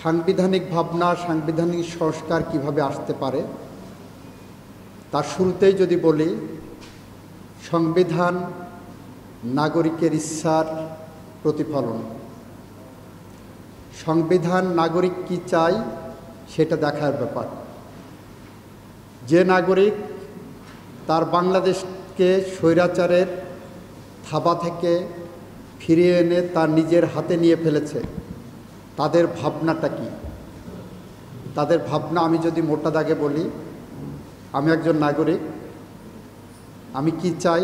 সাংবিধানিক ভাবনা, সাংবিধানিক সংস্কার কিভাবে আসতে পারে তার শুরুতেই যদি বলি, সংবিধান নাগরিকের ইচ্ছার প্রতিফলন। সংবিধান নাগরিক কি চায় সেটা দেখার ব্যাপার। যে নাগরিক তার বাংলাদেশকে স্বৈরাচারের থাবা থেকে ফিরিয়ে এনে তার নিজের হাতে নিয়ে ফেলেছে, তাদের ভাবনাটা কি? তাদের ভাবনা আমি যদি মোটা দাগে বলি, আমি একজন নাগরিক, আমি কি চাই?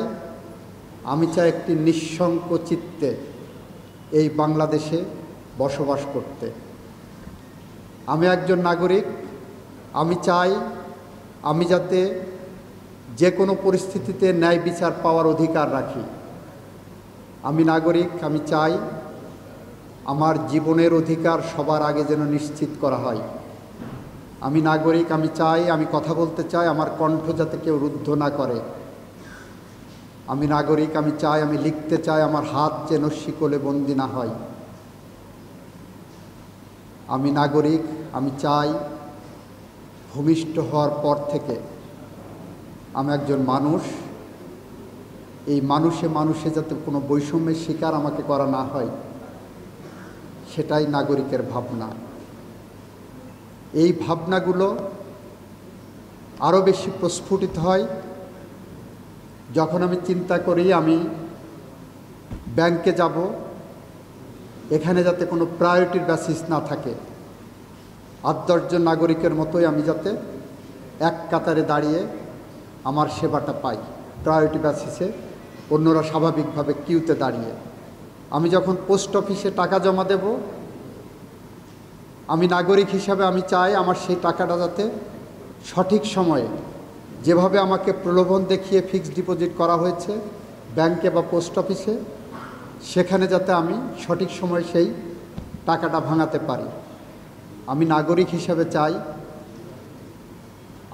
আমি চাই একটি নিঃশঙ্ক চিত্তে এই বাংলাদেশে বসবাস করতে। আমি একজন নাগরিক, আমি চাই আমি যাতে যে কোনো পরিস্থিতিতে ন্যায় বিচার পাওয়ার অধিকার রাখি। আমি নাগরিক, আমি চাই আমার জীবনের অধিকার সবার আগে যেন নিশ্চিত করা হয়। আমি নাগরিক, আমি চাই, আমি কথা বলতে চাই, আমার কণ্ঠ যাতে কেউ রুদ্ধ না করে। আমি নাগরিক, আমি চাই, আমি লিখতে চাই, আমার হাত যেন শিকলে বন্দী না হয়। আমি নাগরিক, আমি চাই ভূমিষ্ঠ হওয়ার পর থেকে আমি একজন মানুষ, এই মানুষে মানুষে যাতে কোনো বৈষম্যের শিকার আমাকে করা না হয়, সেটাই নাগরিকের ভাবনা। এই ভাবনাগুলো আরও বেশি প্রস্ফুটিত হয় যখন আমি চিন্তা করি আমি ব্যাংকে যাব, এখানে যাতে কোনো প্রায়োরিটির বেসিস না থাকে। ৮-১০ জন নাগরিকের মতোই আমি যাতে এক কাতারে দাঁড়িয়ে আমার সেবাটা পাই, প্রায়োরিটি বেসিসে, অন্যরা স্বাভাবিকভাবে কিউতে দাঁড়িয়ে। আমি যখন পোস্ট অফিসে টাকা জমা দেব, আমি নাগরিক হিসাবে আমি চাই আমার সেই টাকাটা যাতে সঠিক সময়ে, যেভাবে আমাকে প্রলোভন দেখিয়ে ফিক্সড ডিপোজিট করা হয়েছে ব্যাংকে বা পোস্ট অফিসে, সেখানে যাতে আমি সঠিক সময়ে সেই টাকাটা ভাঙাতে পারি। আমি নাগরিক হিসাবে চাই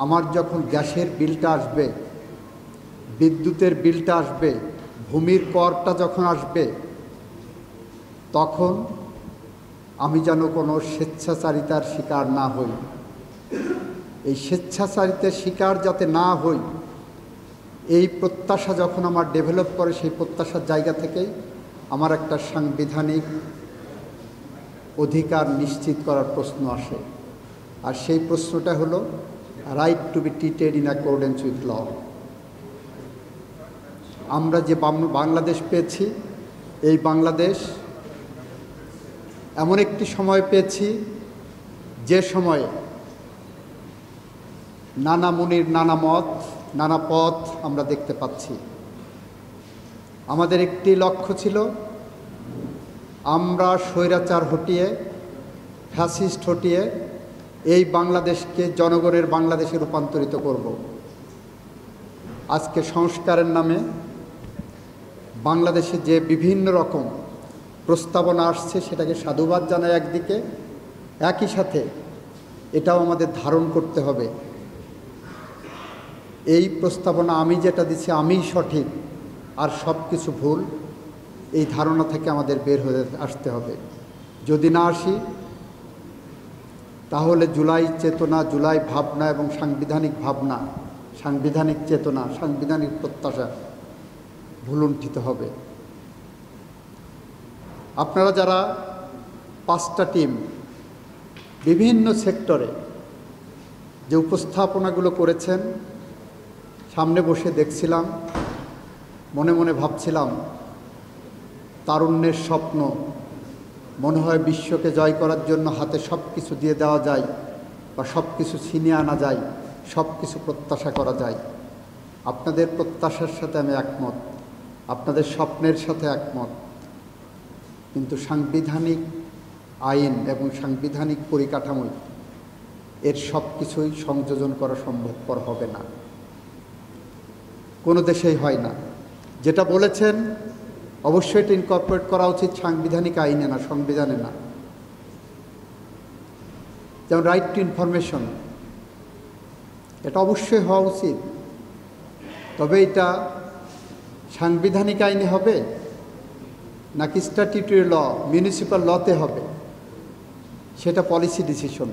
আমার যখন গ্যাসের বিলটা আসবে, বিদ্যুতের বিলটা আসবে, ভূমির করটা যখন আসবে, তখন আমি যেন কোনো স্বেচ্ছাচারিতার শিকার না হই। এই স্বেচ্ছাচারিতার শিকার যাতে না হই, এই প্রত্যাশা যখন আমার ডেভেলপ করে, সেই প্রত্যাশার জায়গা থেকেই আমার একটা সাংবিধানিক অধিকার নিশ্চিত করার প্রশ্ন আসে। আর সেই প্রশ্নটা হলো right to be treated in accordance with law. আমরা যে বাংলাদেশ পেয়েছি, এই বাংলাদেশ এমন একটি সময় পেয়েছি যে সময়ে নানা মুনির নানা মত, নানা পথ আমরা দেখতে পাচ্ছি। আমাদের একটি লক্ষ্য ছিল, আমরা স্বৈরাচার হটিয়ে, ফ্যাসিস্ট হটিয়ে এই বাংলাদেশকে জনগণের বাংলাদেশে রূপান্তরিত করব। আজকে সংস্কারের নামে বাংলাদেশে যে বিভিন্ন রকম প্রস্তাবনা আসছে, সেটাকে সাধুবাদ জানায় একদিকে, একই সাথে এটাও আমাদের ধারণ করতে হবে এই প্রস্তাবনা আমি যেটা দিচ্ছি আমিই সঠিক আর সব কিছু ভুল, এই ধারণা থেকে আমাদের বের হয়ে আসতে হবে। যদি না আসি, তাহলে জুলাই চেতনা, জুলাই ভাবনা এবং সাংবিধানিক ভাবনা, সাংবিধানিক চেতনা, সাংবিধানিক প্রত্যাশা ভুলুণ্ঠিত হবে। আপনারা যারা 5টা টিম বিভিন্ন সেক্টরে যে উপস্থাপনাগুলো করেছেন, সামনে বসে দেখছিলাম, মনে মনে ভাবছিলাম, তারুণ্যের স্বপ্ন, মনে হয় বিশ্বকে জয় করার জন্য হাতে সব কিছু দিয়ে দেওয়া যায় বা সব কিছু ছিনিয়ে আনা যায়, সব কিছু প্রত্যাশা করা যায়। আপনাদের প্রত্যাশার সাথে আমি একমত, আপনাদের স্বপ্নের সাথে একমত, কিন্তু সাংবিধানিক আইন এবং সাংবিধানিক পরিকাঠামোয় এর সব কিছুই সংযোজন করা সম্ভবপর হবে না, কোনো দেশেই হয় না। যেটা বলেছেন অবশ্যই এটা ইনকর্পোরেট করা উচিত সাংবিধানিক আইনে না, সংবিধানে না। যেমন রাইট টু ইনফরমেশন, এটা অবশ্যই হওয়া উচিত, তবে এটা সাংবিধানিক আইনে হবে নাকি স্ট্যাটিউটরি ল, মিউনিসিপ্যাল লতে হবে, সেটা পলিসি ডিসিশন।